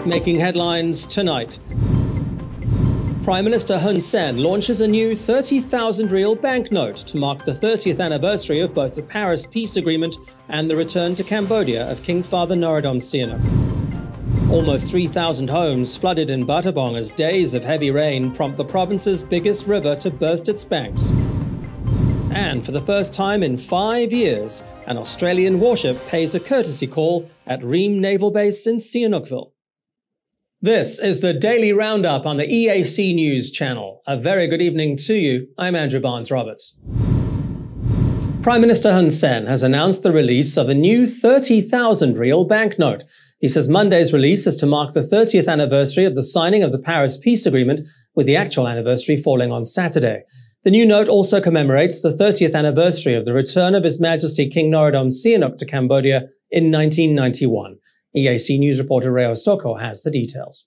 Making headlines tonight. Prime Minister Hun Sen launches a new 30,000 real banknote to mark the 30th anniversary of both the Paris Peace Agreement and the return to Cambodia of King Father Norodom Sihanouk. Almost 3,000 homes flooded in Battambang as days of heavy rain prompt the province's biggest river to burst its banks. And for the first time in 5 years, an Australian warship pays a courtesy call at Ream Naval Base in Sihanoukville. This is the Daily Roundup on the EAC News Channel. A very good evening to you. I'm Andrew Barnes-Roberts. Prime Minister Hun Sen has announced the release of a new 30,000 real banknote. He says Monday's release is to mark the 30th anniversary of the signing of the Paris Peace Agreement, with the actual anniversary falling on Saturday. The new note also commemorates the 30th anniversary of the return of His Majesty King Norodom Sihanouk to Cambodia in 1991. EAC News reporter Reo Soko has the details.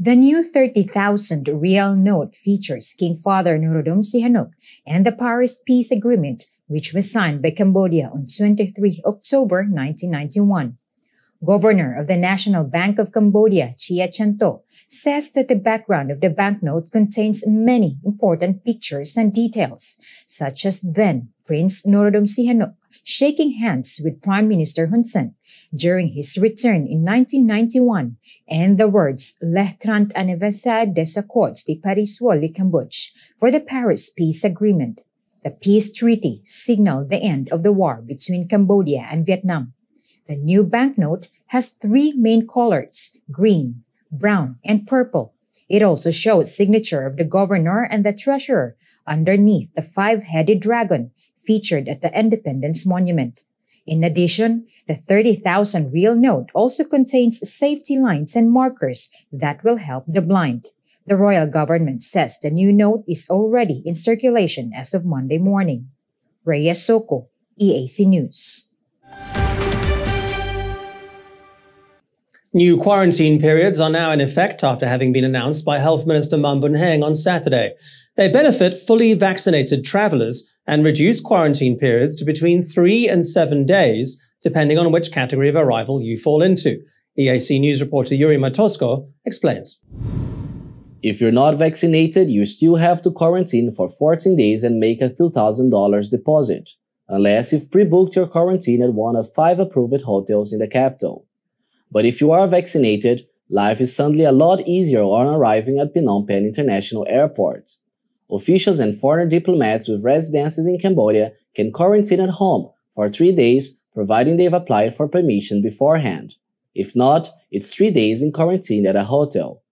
The new 30,000 real note features King Father Norodom Sihanouk and the Paris Peace Agreement, which was signed by Cambodia on 23 October 1991. Governor of the National Bank of Cambodia, Chia Chanto, says that the background of the banknote contains many important pictures and details, such as then Prince Norodom Sihanouk shaking hands with Prime Minister Hun Sen during his return in 1991, and the words Le 30 anniversaire des accords de Paris-Cambodge for the Paris Peace Agreement. The peace treaty signaled the end of the war between Cambodia and Vietnam. The new banknote has three main colors: green, brown, and purple. It also shows signature of the governor and the treasurer underneath the five-headed dragon featured at the Independence Monument. In addition, the 30,000 real note also contains safety lines and markers that will help the blind. The royal government says the new note is already in circulation as of Monday morning. Rhea Soko, EAC News. New quarantine periods are now in effect after having been announced by Health Minister Man Bun Heng on Saturday. They benefit fully vaccinated travellers and reduce quarantine periods to between 3 and 7 days, depending on which category of arrival you fall into. EAC News reporter Yuri Matosko explains. If you're not vaccinated, you still have to quarantine for 14 days and make a $2,000 deposit, unless you've pre-booked your quarantine at one of 5 approved hotels in the capital. But if you are vaccinated, life is suddenly a lot easier on arriving at Phnom Penh International Airport. Officials and foreign diplomats with residences in Cambodia can quarantine at home for 3 days, providing they've applied for permission beforehand. If not, it's 3 days in quarantine at a hotel.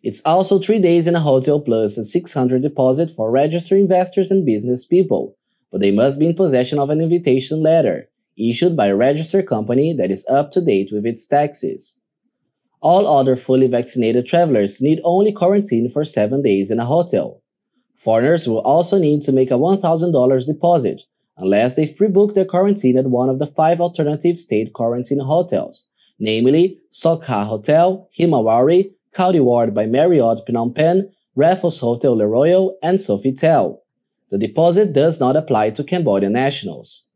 It's also 3 days in a hotel plus a $600 deposit for registered investors and business people, but they must be in possession of an invitation letter issued by a registered company that is up to date with its taxes. All other fully vaccinated travelers need only quarantine for 7 days in a hotel. Foreigners will also need to make a $1,000 deposit unless they've pre-booked their quarantine at one of the 5 alternative state quarantine hotels, namely Sokha Hotel, Himawari, County Ward by Marriott Phnom Penh, Raffles Hotel Le Royal, and Sofitel. The deposit does not apply to Cambodian nationals.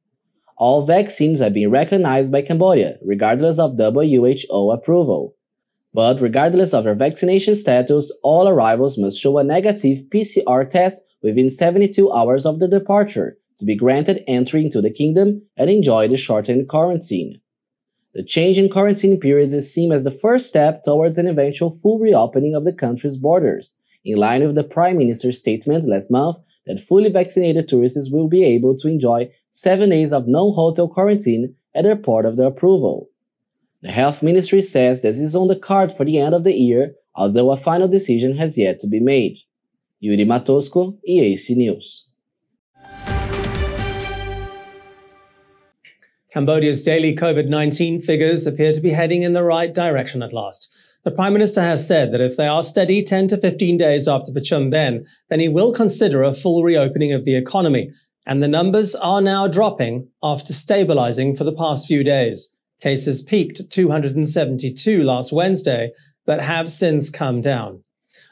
All vaccines are being recognized by Cambodia, regardless of WHO approval. But regardless of their vaccination status, all arrivals must show a negative PCR test within 72 hours of their departure to be granted entry into the kingdom and enjoy the shortened quarantine. The change in quarantine periods is seen as the first step towards an eventual full reopening of the country's borders, in line with the Prime Minister's statement last month that fully vaccinated tourists will be able to enjoy 7 days of no-hotel quarantine at their port of their approval. The Health Ministry says this is on the card for the end of the year, although a final decision has yet to be made. Yuri Matosko, EAC News. Cambodia's daily COVID-19 figures appear to be heading in the right direction at last. The Prime Minister has said that if they are steady 10 to 15 days after Pachum Ben, then he will consider a full reopening of the economy. And the numbers are now dropping after stabilizing for the past few days. Cases peaked at 272 last Wednesday, but have since come down.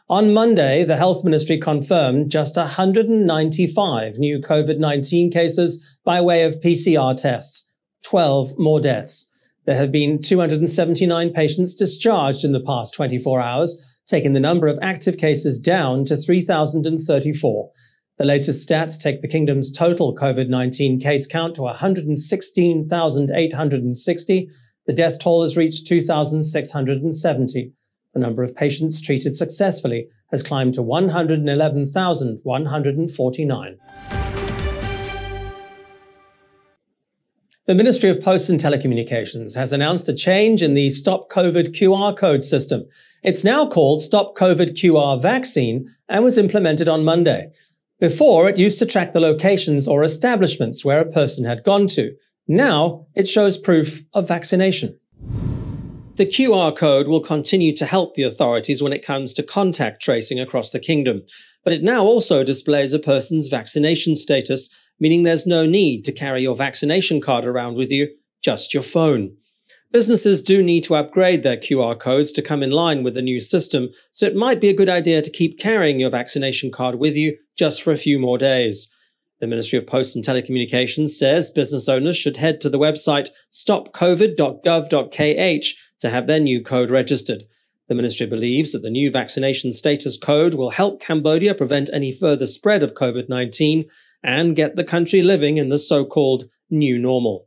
On Monday, the Health Ministry confirmed just 195 new COVID-19 cases by way of PCR tests, 12 more deaths. There have been 279 patients discharged in the past 24 hours, taking the number of active cases down to 3,034. The latest stats take the kingdom's total COVID-19 case count to 116,860. The death toll has reached 2,670. The number of patients treated successfully has climbed to 111,149. The Ministry of Posts and Telecommunications has announced a change in the Stop COVID QR code system. It's now called Stop COVID QR Vaccine and was implemented on Monday. Before, it used to track the locations or establishments where a person had gone to. Now, it shows proof of vaccination. The QR code will continue to help the authorities when it comes to contact tracing across the kingdom, but it now also displays a person's vaccination status, meaning there's no need to carry your vaccination card around with you, just your phone. Businesses do need to upgrade their QR codes to come in line with the new system, so it might be a good idea to keep carrying your vaccination card with you just for a few more days. The Ministry of Posts and Telecommunications says business owners should head to the website stopcovid.gov.kh to have their new code registered. The ministry believes that the new vaccination status code will help Cambodia prevent any further spread of COVID-19 and get the country living in the so-called new normal.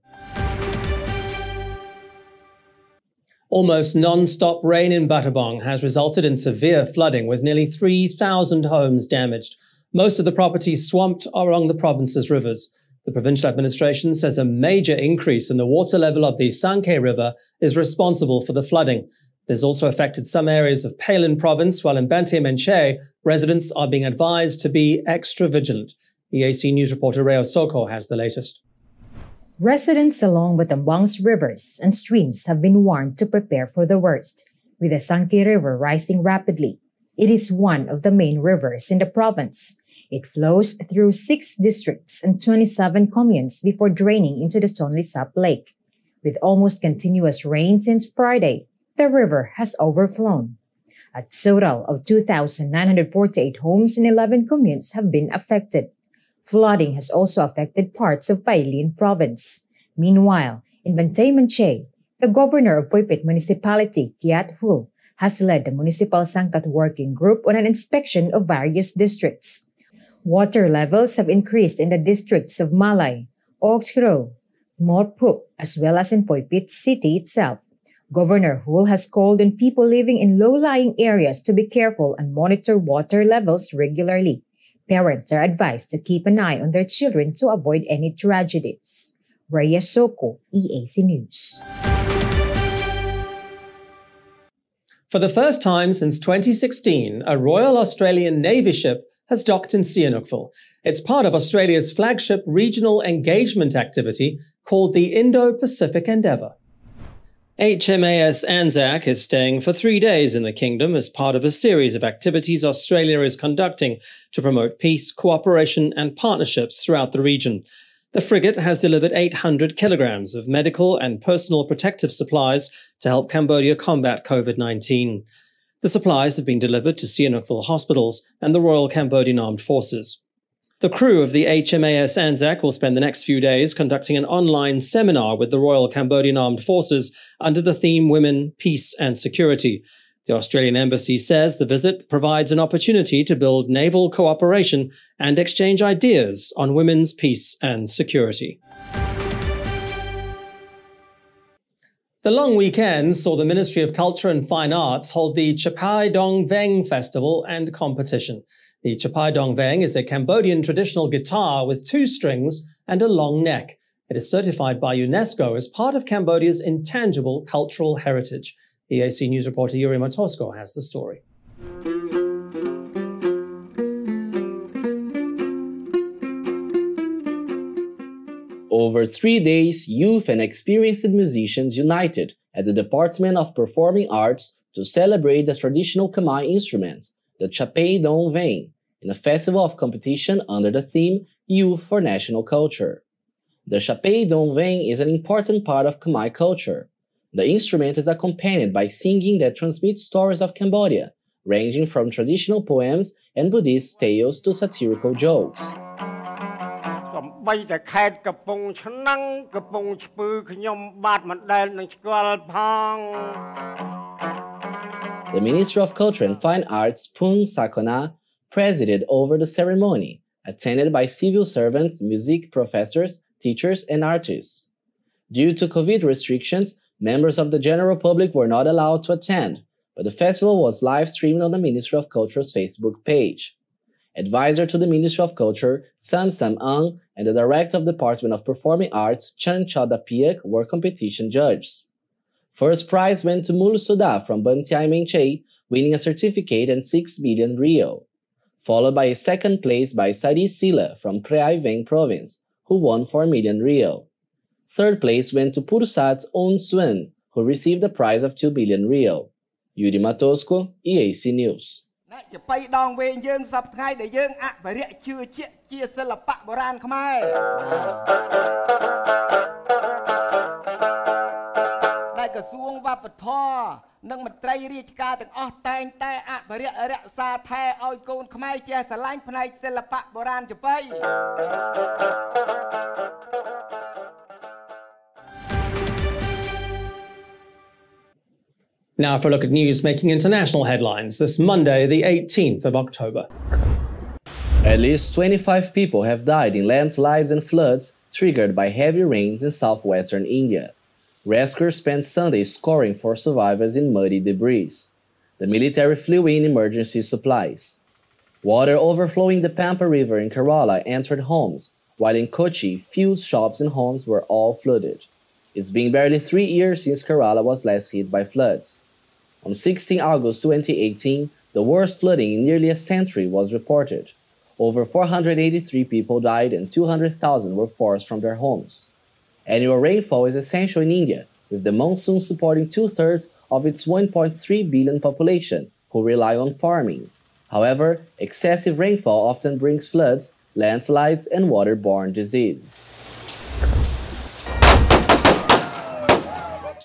Almost non-stop rain in Battambang has resulted in severe flooding, with nearly 3,000 homes damaged. Most of the properties swamped along the province's rivers. The provincial administration says a major increase in the water level of the Sankhe River is responsible for the flooding. It has also affected some areas of Palin province, while in Banteay Menchay, residents are being advised to be extra vigilant. EAC News reporter Reo Soko has the latest. Residents along Battambang's rivers and streams have been warned to prepare for the worst, with the Sankhe River rising rapidly. It is one of the main rivers in the province. It flows through 6 districts and 27 communes before draining into the Tonle Sap Lake. With almost continuous rain since Friday, the river has overflown. A total of 2,948 homes in 11 communes have been affected. Flooding has also affected parts of Pailin province. Meanwhile, in Banteay Menchay, the governor of Poipet Municipality, Kiat Hul, has led the Municipal Sangkat Working Group on an inspection of various districts. Water levels have increased in the districts of Malay, Oxro, Morpuk, as well as in Poipet City itself. Governor Hul has called on people living in low-lying areas to be careful and monitor water levels regularly. Parents are advised to keep an eye on their children to avoid any tragedies. Rhea Soko, EAC News. For the first time since 2016, a Royal Australian Navy ship has docked in Sihanoukville. It's part of Australia's flagship regional engagement activity called the Indo-Pacific Endeavour. HMAS Anzac is staying for 3 days in the kingdom as part of a series of activities Australia is conducting to promote peace, cooperation and partnerships throughout the region. The frigate has delivered 800 kilograms of medical and personal protective supplies to help Cambodia combat COVID-19. The supplies have been delivered to Sihanoukville hospitals and the Royal Cambodian Armed Forces. The crew of the HMAS Anzac will spend the next few days conducting an online seminar with the Royal Cambodian Armed Forces under the theme Women, Peace and Security. The Australian Embassy says the visit provides an opportunity to build naval cooperation and exchange ideas on women's peace and security. The long weekend saw the Ministry of Culture and Fine Arts hold the Chapai Dong Veng Festival and competition. The Chapai Dong Veng is a Cambodian traditional guitar with 2 strings and a long neck. It is certified by UNESCO as part of Cambodia's intangible cultural heritage. EAC News reporter Yuri Matosko has the story. Over 3 days, youth and experienced musicians united at the Department of Performing Arts to celebrate the traditional Khmer instrument, the Chapai Dong Veng, in a festival of competition under the theme Youth for National Culture. The Chapai Dong Veng is an important part of Khmer culture. The instrument is accompanied by singing that transmits stories of Cambodia, ranging from traditional poems and Buddhist tales to satirical jokes. The Minister of Culture and Fine Arts, Pung Sakona, presided over the ceremony, attended by civil servants, music professors, teachers, and artists. Due to COVID restrictions, members of the general public were not allowed to attend, but the festival was live-streamed on the Ministry of Culture's Facebook page. Advisor to the Ministry of Culture, Sam Ang, and the Director of the Department of Performing Arts, Chan Chadapiak, were competition judges. First prize went to Mul Suda from Bantiai Mengche, winning a certificate and 6 million Rio, followed by a second place by Sadi Sila from Preai Veng Province, who won 4 million Rio. Third place went to Pursat's On Suen, who received a prize of 2 million Rio. Yuri Matosco, EAC News. Now for a look at news making international headlines this Monday, the 18th of October. At least 25 people have died in landslides and floods triggered by heavy rains in southwestern India. Rescuers spent Sunday scouring for survivors in muddy debris. The military flew in emergency supplies. Water overflowing the Pampa River in Kerala entered homes, while in Kochi, fields, shops, and homes were all flooded. It's been barely 3 years since Kerala was last hit by floods. On 16 August 2018, the worst flooding in nearly a century was reported. Over 483 people died and 200,000 were forced from their homes. Annual rainfall is essential in India, with the monsoon supporting 2/3 of its 1.3 billion population, who rely on farming. However, excessive rainfall often brings floods, landslides, and waterborne diseases.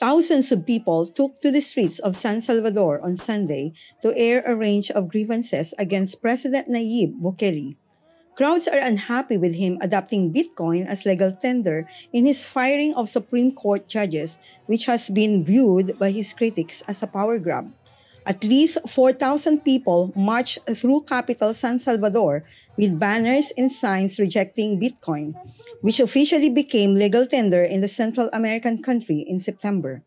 Thousands of people took to the streets of San Salvador on Sunday to air a range of grievances against President Nayib Bukele. Crowds are unhappy with him adopting Bitcoin as legal tender in his firing of Supreme Court judges, which has been viewed by his critics as a power grab. At least 4,000 people marched through capital San Salvador with banners and signs rejecting Bitcoin, which officially became legal tender in the Central American country in September.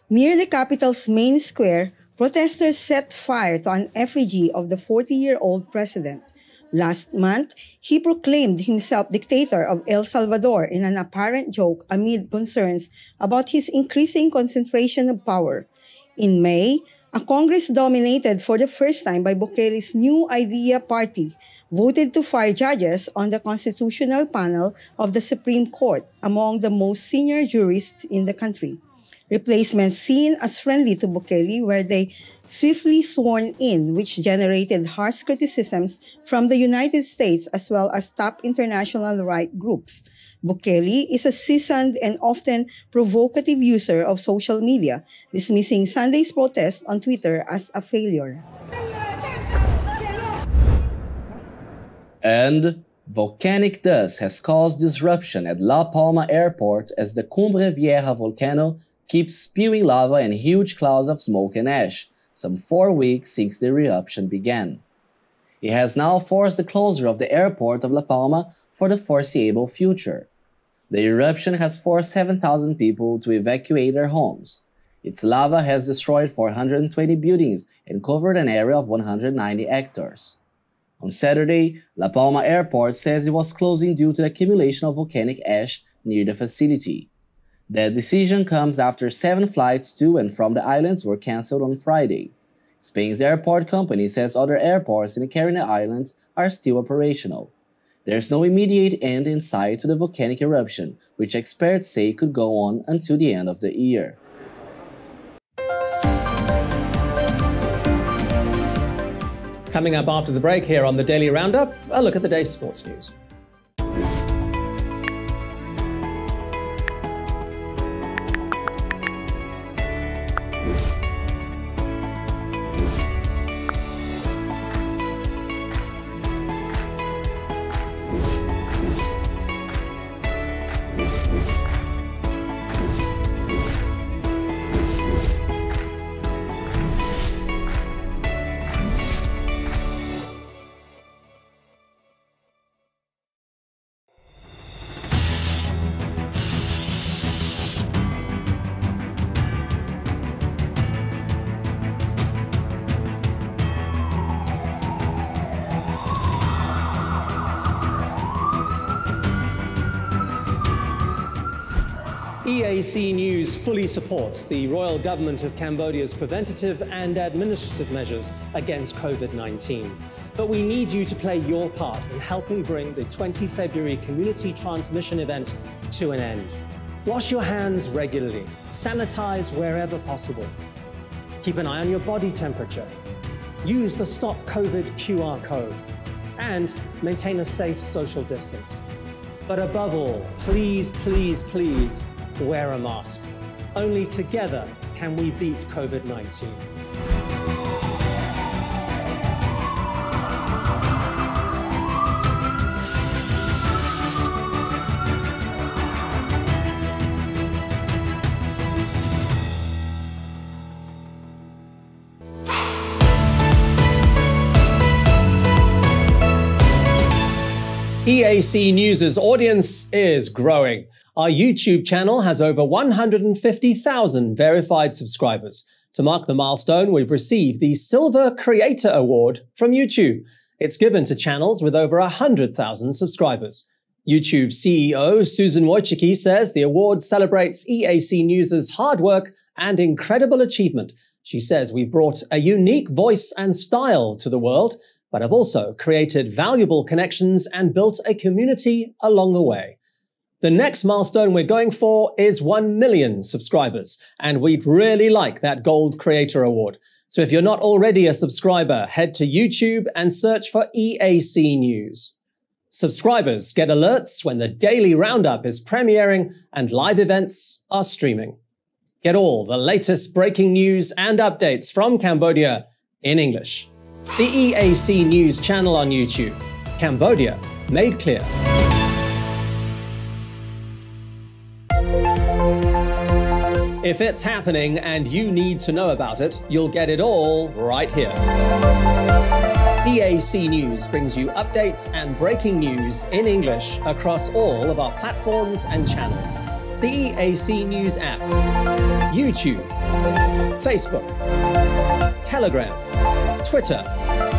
Near the capital's main square, protesters set fire to an effigy of the 40-year-old president. Last month, he proclaimed himself dictator of El Salvador in an apparent joke amid concerns about his increasing concentration of power. In May, a Congress dominated for the first time by Bukele's New Idea Party voted to fire judges on the constitutional panel of the Supreme Court, among the most senior jurists in the country. Replacements seen as friendly to Bukele were they swiftly sworn in, which generated harsh criticisms from the United States as well as top international right groups. Bukele is a seasoned and often provocative user of social media, dismissing Sunday's protest on Twitter as a failure. And volcanic dust has caused disruption at La Palma Airport as the Cumbre Vieja volcano keeps spewing lava and huge clouds of smoke and ash, some 4 weeks since the eruption began. It has now forced the closure of the airport of La Palma for the foreseeable future. The eruption has forced 7,000 people to evacuate their homes. Its lava has destroyed 420 buildings and covered an area of 190 hectares. On Saturday, La Palma Airport says it was closing due to the accumulation of volcanic ash near the facility. The decision comes after 7 flights to and from the islands were cancelled on Friday. Spain's airport company says other airports in the Caribbean Islands are still operational. There's no immediate end in sight to the volcanic eruption, which experts say could go on until the end of the year. Coming up after the break here on the Daily Roundup, a look at the day's sports news. EAC News fully supports the royal government of Cambodia's preventative and administrative measures against COVID-19. But we need you to play your part in helping bring the 20 February community transmission event to an end. Wash your hands regularly, sanitize wherever possible. Keep an eye on your body temperature. Use the Stop COVID QR code and maintain a safe social distance. But above all, please, please, please, wear a mask. Only together can we beat COVID-19. EAC News' audience is growing. Our YouTube channel has over 150,000 verified subscribers. To mark the milestone, we've received the Silver Creator Award from YouTube. It's given to channels with over 100,000 subscribers. YouTube CEO Susan Wojcicki says the award celebrates EAC News' hard work and incredible achievement. She says we brought a unique voice and style to the world, but have also created valuable connections and built a community along the way. The next milestone we're going for is 1 million subscribers, and we'd really like that Gold Creator Award. So if you're not already a subscriber, head to YouTube and search for EAC News. Subscribers get alerts when the Daily Roundup is premiering and live events are streaming. Get all the latest breaking news and updates from Cambodia in English. The EAC News channel on YouTube. Cambodia made clear. If it's happening and you need to know about it, you'll get it all right here. EAC News brings you updates and breaking news in English across all of our platforms and channels. The EAC News app, YouTube, Facebook, Telegram, Twitter,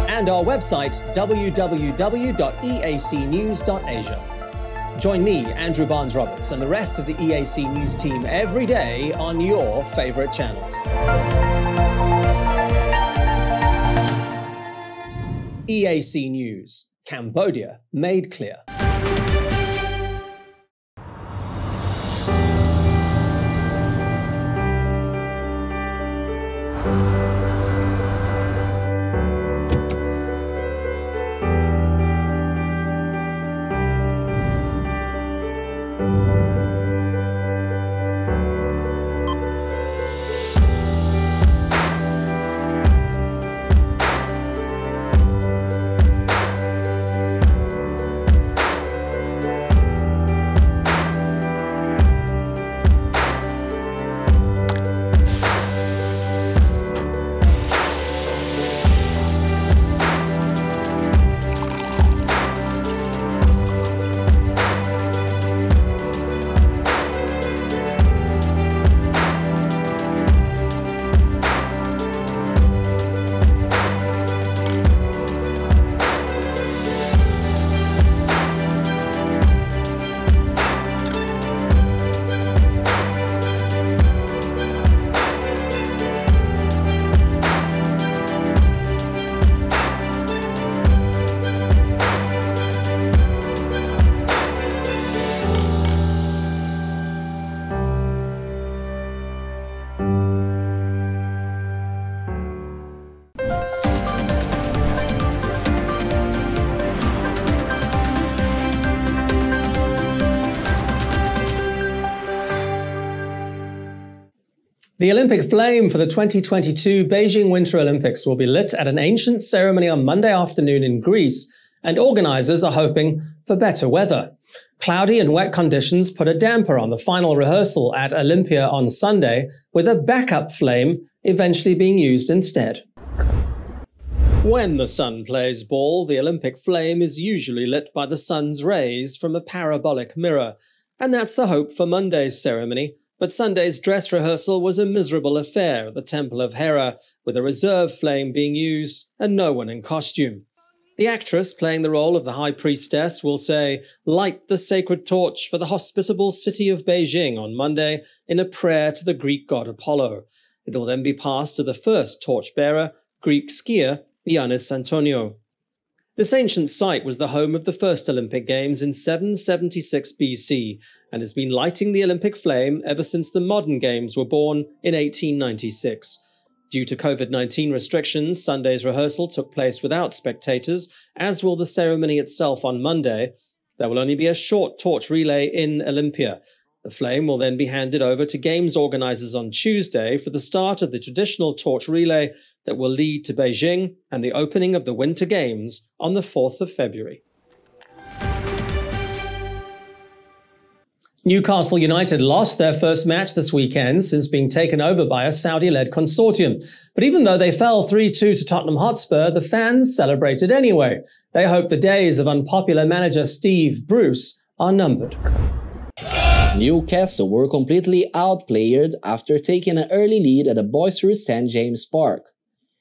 and our website www.eacnews.asia. Join me, Andrew Barnes-Roberts, and the rest of the EAC News team every day on your favorite channels. EAC News, Cambodia made clear. The Olympic flame for the 2022 Beijing Winter Olympics will be lit at an ancient ceremony on Monday afternoon in Greece, and organizers are hoping for better weather. Cloudy and wet conditions put a damper on the final rehearsal at Olympia on Sunday, with a backup flame eventually being used instead. When the sun plays ball, the Olympic flame is usually lit by the sun's rays from a parabolic mirror, and that's the hope for Monday's ceremony. But Sunday's dress rehearsal was a miserable affair at the Temple of Hera, with a reserve flame being used and no one in costume. The actress playing the role of the High Priestess will say, "Light the sacred torch for the hospitable city of Beijing" on Monday in a prayer to the Greek god Apollo. It will then be passed to the first torchbearer, Greek skier Ioannis Antonio. This ancient site was the home of the first Olympic Games in 776 BC and has been lighting the Olympic flame ever since the modern Games were born in 1896. Due to COVID-19 restrictions, Sunday's rehearsal took place without spectators, as will the ceremony itself on Monday. There will only be a short torch relay in Olympia. The flame will then be handed over to Games organizers on Tuesday for the start of the traditional torch relay that will lead to Beijing and the opening of the Winter Games on the 4th of February. Newcastle United lost their first match this weekend since being taken over by a Saudi-led consortium. But even though they fell 3-2 to Tottenham Hotspur, the fans celebrated anyway. They hope the days of unpopular manager Steve Bruce are numbered. Newcastle were completely outplayed after taking an early lead at the boisterous St James Park.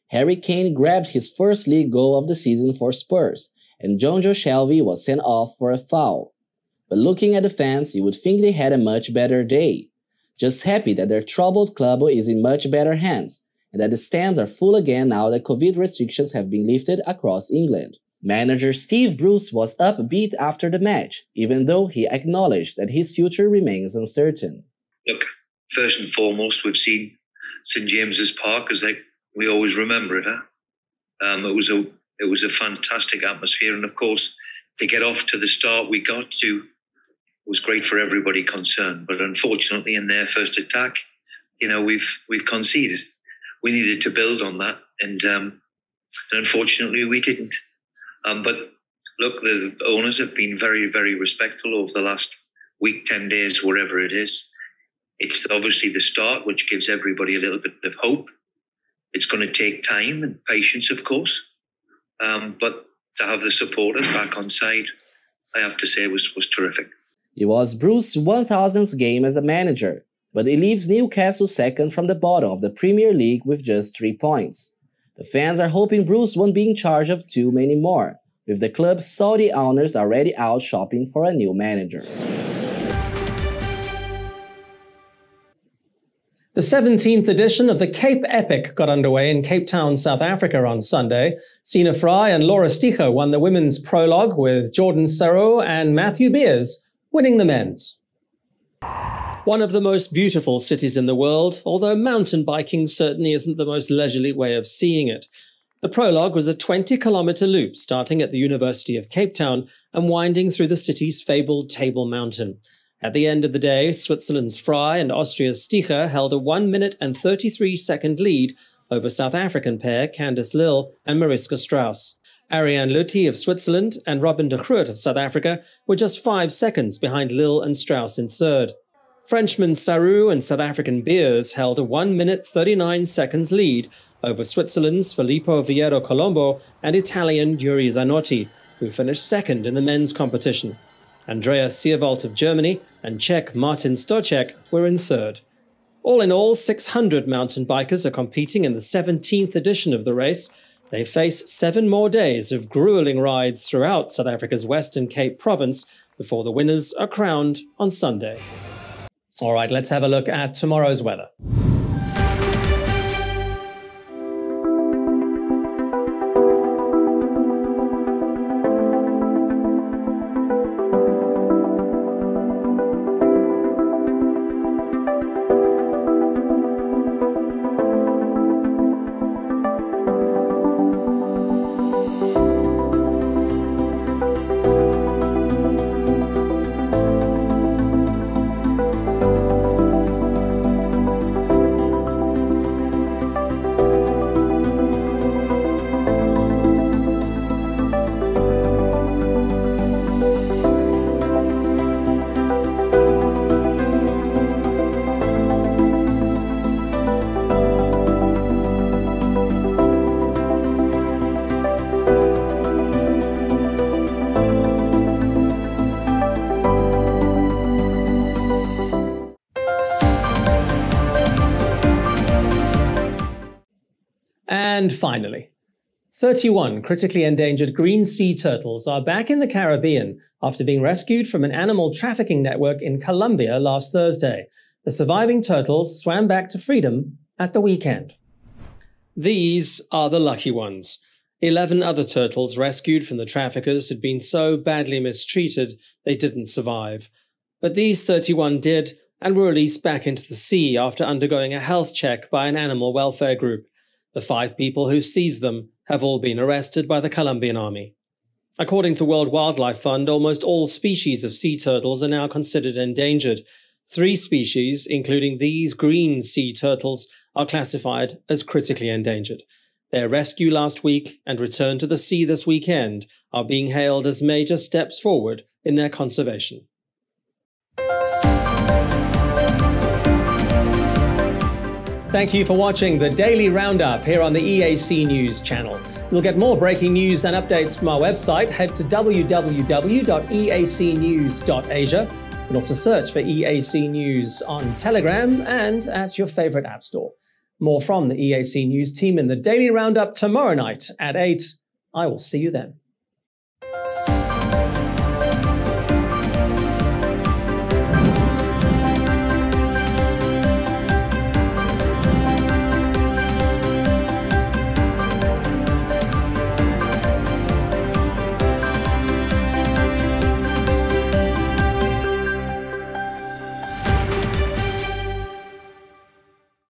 Harry Kane grabbed his first league goal of the season for Spurs, and Jonjo Shelvey was sent off for a foul. But looking at the fans, you would think they had a much better day. Just happy that their troubled club is in much better hands, and that the stands are full again now that COVID restrictions have been lifted across England. Manager Steve Bruce was upbeat after the match, even though he acknowledged that his future remains uncertain. Look, first and foremost, we've seen St James's Park as we always remember it. It was a fantastic atmosphere, and of course, to get off to the start we got to was great for everybody concerned. But unfortunately, in their first attack, we've conceded. We needed to build on that, and unfortunately, we didn't. But look, the owners have been very, very respectful over the last week, 10 days, wherever it is. It's obviously the start, which gives everybody a little bit of hope. It's going to take time and patience, of course. But to have the supporters back on side, I have to say, was terrific. It was Bruce's 1000th game as a manager, but it leaves Newcastle second from the bottom of the Premier League with just 3 points. The fans are hoping Bruce won't be in charge of too many more, with the club's Saudi owners already out shopping for a new manager. The 17th edition of the Cape Epic got underway in Cape Town, South Africa on Sunday. Sina Fry and Laura Sticha won the women's prologue, with Jordan Sarro and Matthew Beers winning the men's. One of the most beautiful cities in the world, although mountain biking certainly isn't the most leisurely way of seeing it. The prologue was a 20-kilometre loop starting at the University of Cape Town and winding through the city's fabled Table Mountain. At the end of the day, Switzerland's Fry and Austria's Sticha held a 1 minute and 33-second lead over South African pair Candice Lill and Mariska Strauss. Ariane Luthi of Switzerland and Robin de Groot of South Africa were just 5 seconds behind Lill and Strauss in third. Frenchman Sarro and South African Beers held a 1 minute 39 seconds lead over Switzerland's Filippo Vieiro Colombo and Italian Yuri Zanotti, who finished second in the men's competition. Andreas Sierwald of Germany and Czech Martin Stocek were in third. All in all, 600 mountain bikers are competing in the 17th edition of the race. They face 7 more days of grueling rides throughout South Africa's Western Cape province before the winners are crowned on Sunday. All right, let's have a look at tomorrow's weather. And finally, 31 critically endangered green sea turtles are back in the Caribbean after being rescued from an animal trafficking network in Colombia last Thursday. The surviving turtles swam back to freedom at the weekend. These are the lucky ones. 11 other turtles rescued from the traffickers had been so badly mistreated they didn't survive. But these 31 did and were released back into the sea after undergoing a health check by an animal welfare group. The 5 people who seized them have all been arrested by the Colombian army. According to the World Wildlife Fund, almost all species of sea turtles are now considered endangered. 3 species, including these green sea turtles, are classified as critically endangered. Their rescue last week and return to the sea this weekend are being hailed as major steps forward in their conservation. Thank you for watching the Daily Roundup here on the EAC News channel. You'll get more breaking news and updates from our website. Head to www.eacnews.asia. You can also search for EAC News on Telegram and at your favorite app store. More from the EAC News team in the Daily Roundup tomorrow night at 8. I will see you then.